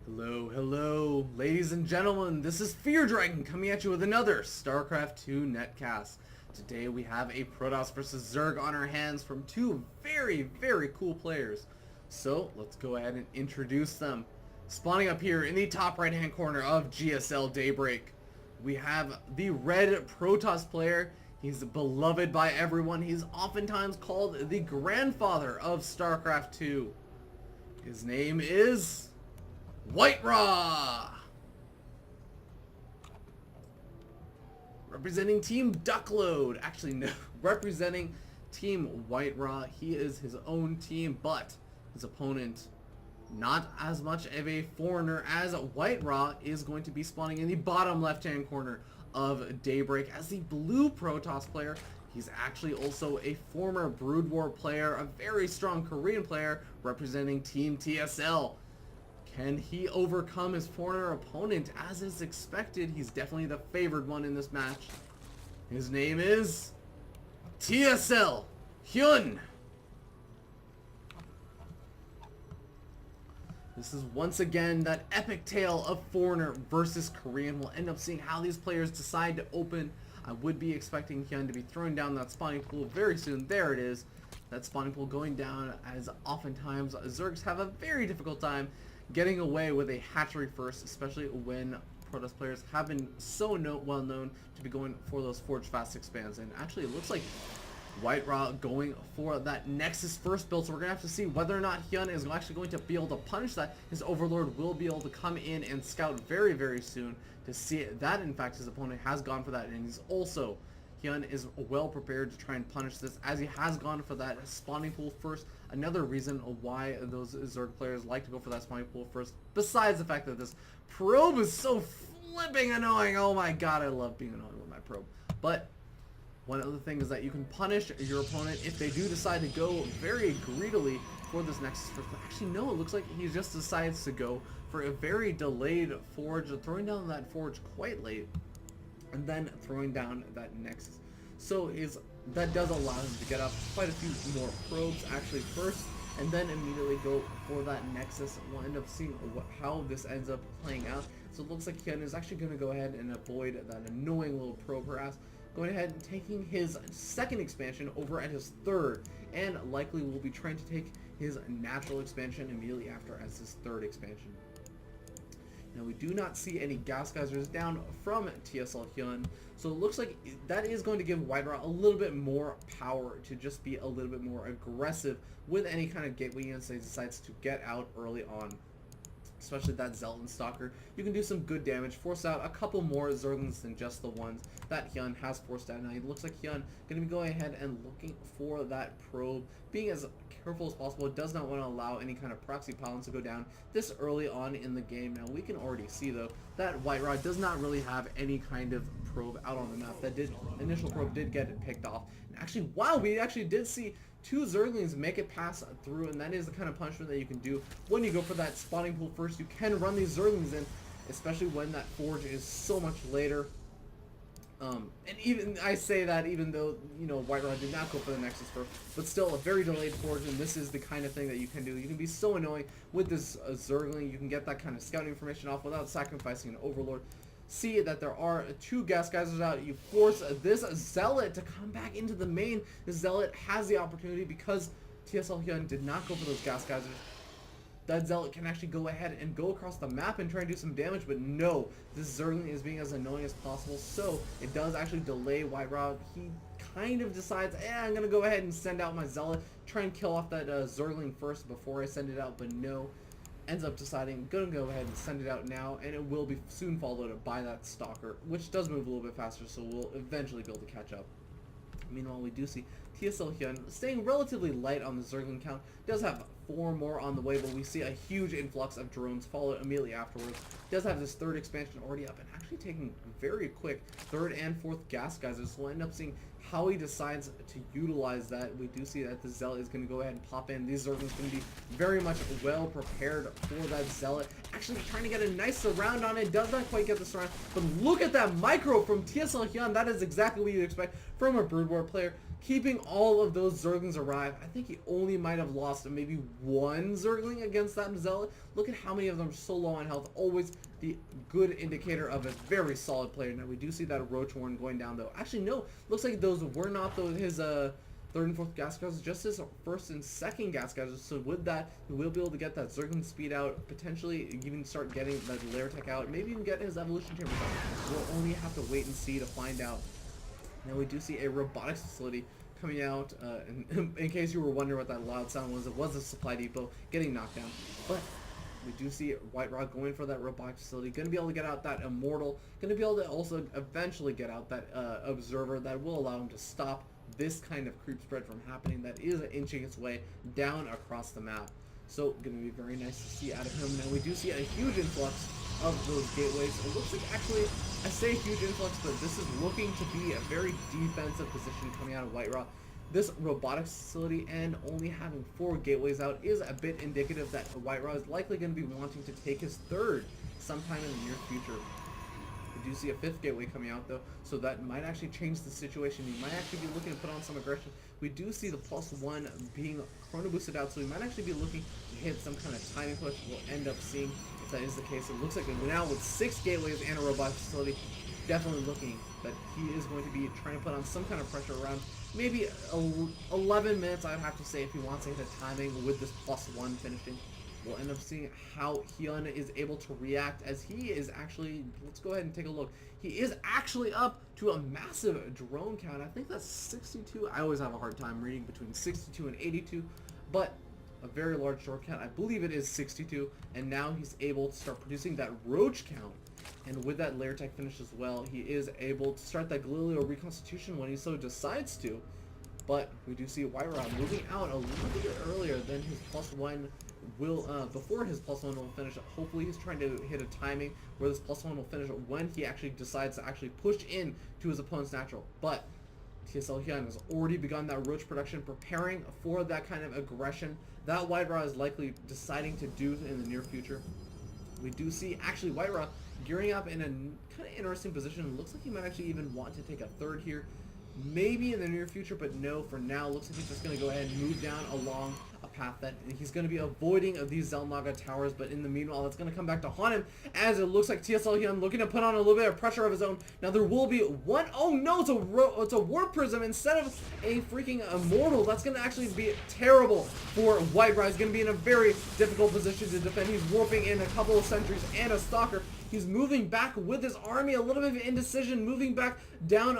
Hello, hello, ladies and gentlemen, this is Fear Dragon coming at you with another StarCraft 2 netcast. Today we have a Protoss versus Zerg on our hands from two very cool players. So let's go ahead and introduce them. Spawning up here in the top right hand corner of GSL Daybreak, we have the red Protoss player. He's beloved by everyone. He's oftentimes called the grandfather of StarCraft 2. His name is WhiteRa! Representing Team Duckload. Actually, no. Representing Team WhiteRa. He is his own team, but his opponent, not as much of a foreigner as WhiteRa, is going to be spawning in the bottom left-hand corner of Daybreak as the blue Protoss player. He's actually also a former Brood War player, a very strong Korean player representing Team TSL. Can he overcome his foreigner opponent? As is expected, he's definitely the favored one in this match. His name is TSLHyun. This is once again that epic tale of foreigner versus Korean. We'll end up seeing how these players decide to open. I would be expecting Hyun to be throwing down that spawning pool very soon. There it is. That spawning pool going down, as oftentimes Zergs have a very difficult time getting away with a hatchery first, especially when Protoss players have been so well known to be going for those Forge Fast expands. And actually it looks like WhiteRa going for that Nexus first build, so we're going to have to see whether or not Hyun is actually going to be able to punish that. His Overlord will be able to come in and scout very soon to see that in fact his opponent has gone for that, and he's also, Hyun is well prepared to try and punish this as he has gone for that spawning pool first. Another reason why those Zerg players like to go for that spawning pool first, besides the fact that this probe is so flipping annoying. Oh my god, I love being annoying with my probe. But one other thing is that you can punish your opponent if they do decide to go very greedily for this Nexus first. But actually no, it looks like he just decides to go for a very delayed Forge, throwing down that Forge quite late, and then throwing down that Nexus. So that does allow him to get up quite a few more probes actually first, and then immediately go for that Nexus. We'll end up seeing how this ends up playing out. So it looks like Hyun is actually going to go ahead and avoid that annoying little probe harass, going ahead and taking his second expansion over at his third, and likely will be trying to take his natural expansion immediately after as his third expansion. Now we do not see any gas geysers down from TSLHyun, so it looks like that is going to give WhiteRa a little bit more power to just be a little bit more aggressive with any kind of gateway units that he decides to get out early on. Especially that Zealot and Stalker, you can do some good damage, force out a couple more Zerglings than just the ones that Hyun has forced out. Now it looks like Hyun going to be going ahead and looking for that probe, being as careful as possible. It does not want to allow any kind of proxy pylons to go down this early on in the game. Now we can already see though that WhiteRa does not really have any kind of probe out on the map. That initial probe did get it picked off. And actually, wow, we actually did see two Zerglings make it pass through, and that is the kind of punishment that you can do when you go for that spawning pool first. You can run these Zerglings in, especially when that Forge is so much later. And even I say that even though, you know, WhiteRa did not go for the Nexus first, but still a very delayed Forge, and this is the kind of thing that you can do. You can be so annoying with this Zergling. You can get that kind of scouting information off without sacrificing an Overlord. See that there are two gas geysers out. You force this Zealot to come back into the main. The Zealot has the opportunity because TSLHyun did not go for those gas geysers. That Zealot can actually go ahead and go across the map and try and do some damage, but no, this Zergling is being as annoying as possible, so it does actually delay WhiteRa. He kind of decides, I'm going to go ahead and send out my Zealot, try and kill off that Zergling first before I send it out, but no. Ends up deciding, gonna go ahead and send it out now, and it will be soon followed by that Stalker, which does move a little bit faster, so we'll eventually be able to catch up. Meanwhile, we do see TSLHyun staying relatively light on the Zergling count. Does have 4 more on the way, but we see a huge influx of drones followed immediately afterwards. Does have this third expansion already up and actually taking very quick third and fourth gas geysers. So we'll end up seeing how he decides to utilize that. We do see that the Zealot is going to go ahead and pop in. These Zerglings going to be very much well prepared for that Zealot. Actually trying to get a nice surround on it. Does not quite get the surround, but look at that micro from TSLHyun. That is exactly what you'd expect from a Brood War player. keeping all of those Zerglings alive. I think he only might have lost maybe one Zergling against that Zealot. Look at how many of them are so low on health. Always the good indicator of a very solid player. Now we do see that Roach Warren going down though. Actually no, looks like those were not his third and fourth gas guzzles, just his first and second gas guzzles. So with that, he will be able to get that Zergling speed out, potentially even start getting that Lair Tech out, maybe even get his evolution chamber out. We'll only have to wait and see to find out. Now we do see a robotics facility coming out. In case you were wondering what that loud sound was, it was a supply depot getting knocked down. But we do see WhiteRa going for that robotics facility, going to be able to get out that Immortal, going to be able to also eventually get out that Observer that will allow him to stop this kind of creep spread from happening that is inching its way down across the map. So going to be very nice to see out of him. Now we do see a huge influx of those gateways. It looks like, actually, I say huge influx, but this is looking to be a very defensive position coming out of WhiteRa. This robotics facility and only having 4 gateways out is a bit indicative that WhiteRa is likely going to be wanting to take his third sometime in the near future. We do see a 5th gateway coming out though, so that might actually change the situation. He might actually be looking to put on some aggression. We do see the +1 being chrono boosted out, so we might actually be looking to hit some kind of timing push. We'll end up seeing if that is the case. It looks like now with 6 gateways and a robot facility, definitely looking that he is going to be trying to put on some kind of pressure around maybe 11 minutes, I would have to say, if he wants to hit a timing with this +1 finishing. We'll end up seeing how Hyun is able to react, as he is actually, let's go ahead and take a look. He is actually up to a massive drone count. I think that's 62. I always have a hard time reading between 62 and 82, but a very large drone count. I believe it is 62, and now he's able to start producing that roach count. And with that Lair Tech finish as well, he is able to start that Galileo reconstitution when he so decides to. But we do see WhiteRa moving out a little bit earlier than his +1 will, before his +1 will finish. Hopefully he's trying to hit a timing where this +1 will finish when he actually decides to actually push in to his opponent's natural. But TSLHyun has already begun that roach production, preparing for that kind of aggression that WhiteRa is likely deciding to do in the near future. We do see actually WhiteRa gearing up in a kind of interesting position. It looks like he might actually even want to take a third here, maybe in the near future, but no, for now looks like he's just going to go ahead and move down along a path that he's going to be avoiding of these Xel'Naga towers. But in the meanwhile, that's going to come back to haunt him, as it looks like TSLHyun looking to put on a little bit of pressure of his own. Now there will be one, oh no, it's a Warp Prism instead of a freaking Immortal. That's going to actually be terrible for WhiteRa. He's going to be in a very difficult position to defend. He's warping in a couple of sentries and a Stalker. He's moving back with his army, a little bit of indecision, moving back down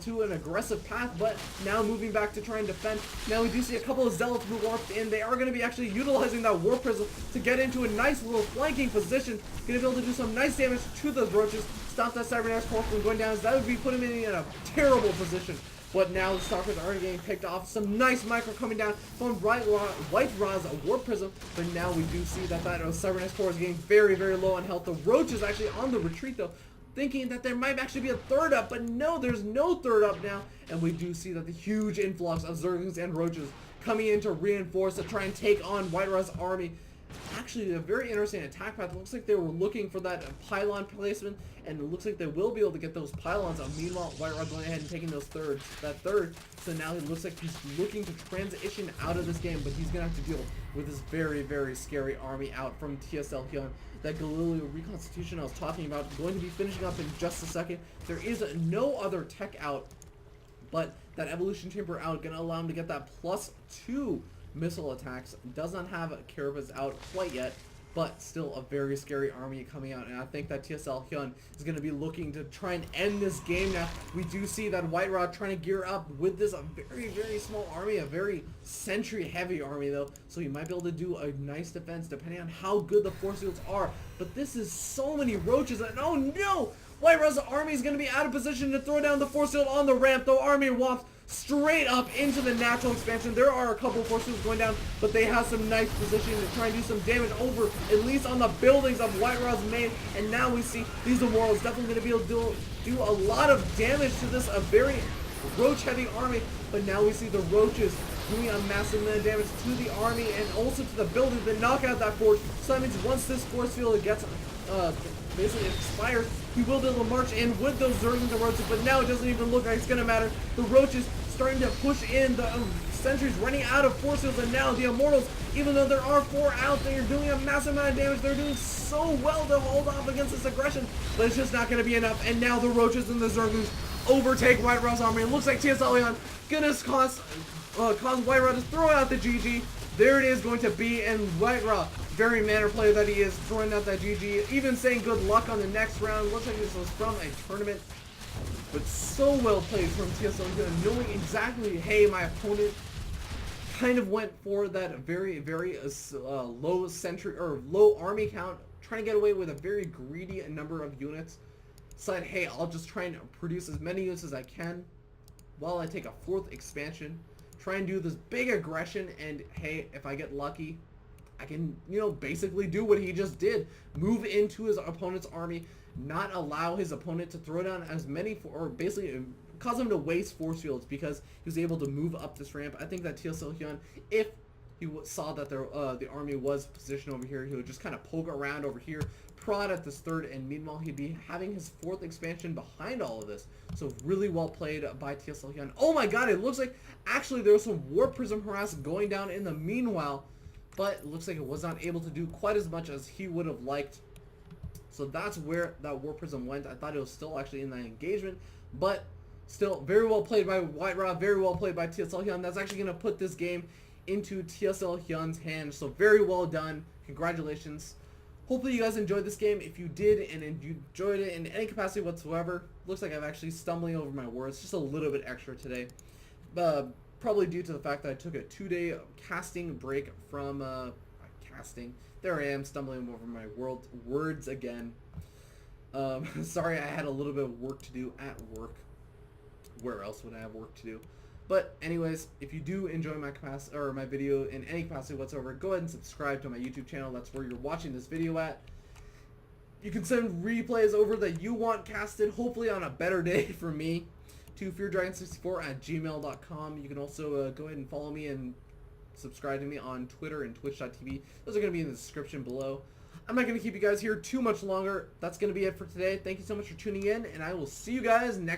to an aggressive path, but now moving back to try and defend. Now we do see a couple of Zealots who warped in. They are going to be actually utilizing that Warp Prism to get into a nice little flanking position. Going to be able to do some nice damage to those roaches, stop that Cybernetics Core from going down, as that would be putting him in a terrible position. But now the Stalkers are getting picked off. Some nice micro coming down from WhiteRa's Warp Prism. But now we do see that Cybernetics Core is getting very, very low on health. The Roach is actually on the retreat though, thinking that there might actually be a third up. But no, there's no third up now. And we do see that the huge influx of Zerglings and Roaches coming in to reinforce, to try and take on WhiteRa's army. Actually, a very interesting attack path. It looks like they were looking for that pylon placement, and it looks like they will be able to get those pylons. Meanwhile, WhiteRa going ahead and taking that third. So now it looks like he's looking to transition out of this game, but he's going to have to deal with this very, very scary army out from TSLHyun. That Galileo reconstitution I was talking about going to be finishing up in just a second. There is no other tech out, but that evolution chamber out, going to allow him to get that +2 missile attacks. Does not have Carapace out quite yet, but still a very scary army coming out, and I think that TSLHyun is going to be looking to try and end this game now. We do see that WhiteRa trying to gear up with this very, very small army, a very sentry heavy army though, so he might be able to do a nice defense depending on how good the force fields are. But this is so many roaches, and oh no! WhiteRa's army is going to be out of position to throw down the force field on the ramp. The army walks straight up into the natural expansion. There are a couple of force fields going down, but they have some nice position to try and do some damage over, at least on the buildings of WhiteRa's main. And now we see these Immortals definitely going to be able to do a lot of damage to this very roach-heavy army. But now we see the roaches doing a massive amount of damage to the army and also to the buildings that knock out that force. So that means once this force field gets basically expires, he will be able to march in with those Zerglings and Roaches, but now it doesn't even look like it's going to matter. The Roaches starting to push in. The Sentry's running out of force fields, and now the Immortals, even though there are 4 out there doing a massive amount of damage, they're doing so well to hold off against this aggression, but it's just not going to be enough. And now the Roaches and the Zerglings overtake WhiteRa's army. It looks like TSLHyun gonna cause WhiteRa to throw out the GG. There it is going to be, and WhiteRa, very manner player that he is, throwing out that GG, even saying good luck on the next round. Looks like this was from a tournament, but so well played from TSLHyun, knowing exactly, hey, my opponent kind of went for that very, very low sentry or low army count, trying to get away with a very greedy number of units. Said, hey, I'll just try and produce as many units as I can while I take a 4th expansion, try and do this big aggression, and hey, if I get lucky, I can, you know, basically do what he just did. Move into his opponent's army, not allow his opponent to throw down as many, or basically cause him to waste force fields because he was able to move up this ramp. I think that TSLHyun, if he saw that the army was positioned over here, he would just kind of poke around over here, prod at this 3rd, and meanwhile he'd be having his 4th expansion behind all of this. So really well played by TSLHyun. Oh my god, it looks like actually there was some Warp Prism harass going down in the meanwhile, but it looks like it was not able to do quite as much as he would have liked. So that's where that Warp Prism went. I thought it was still actually in that engagement, but still very well played by WhiteRa, very well played by TSLHyun. That's actually going to put this game into TSLHyun's hands. So very well done. Congratulations. Hopefully you guys enjoyed this game. If you did and you enjoyed it in any capacity whatsoever, looks like I'm actually stumbling over my words just a little bit extra today. Probably due to the fact that I took a 2-day casting break from casting. There I am, stumbling over my words again. Sorry, I had a little bit of work to do at work. Where else would I have work to do? But anyways, if you do enjoy my my video in any capacity whatsoever, go ahead and subscribe to my YouTube channel. That's where you're watching this video at. You can send replays over that you want casted, hopefully on a better day for me, to feardragon64@gmail.com. You can also go ahead and follow me and subscribe to me on Twitter and twitch.tv. Those are going to be in the description below. I'm not going to keep you guys here too much longer. That's going to be it for today. Thank you so much for tuning in, and I will see you guys next time.